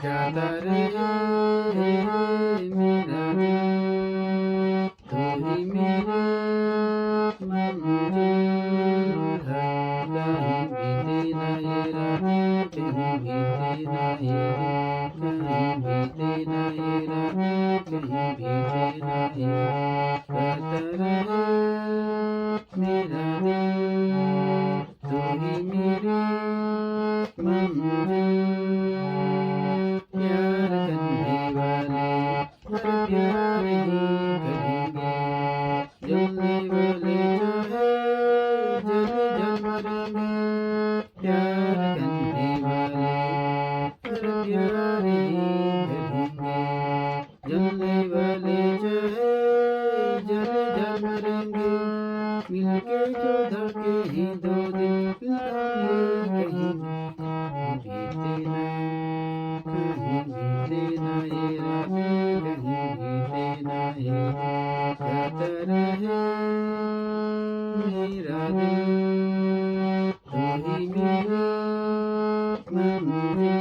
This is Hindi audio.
जाता रहे मेरा दिल, तू ही मेरी मंजिल है। कहीं बीते ना ये रातें, कहीं बीते ना ये दिन, कहीं बीते ना ये रातें, कहीं बीते ना ये दिन। जाता रहे मेरा दिल, तू ही मेरी मंजिल। प्यार करने वाले हर प्यार ही करेंगे, जलने वाले जो है जल जल मरेंगे। प्यार करने वाले हर प्यार ही करेंगे, जलने वाले जो है जल जल मरेंगे। मिलके जो धड़के हैं दो दिल, कहीं बीते ना, कहीं बीते ना ये रातें, कहीं बीते ना ये दिन। जाता रहे मेरा दिल, तू ही मेरी मंजिल।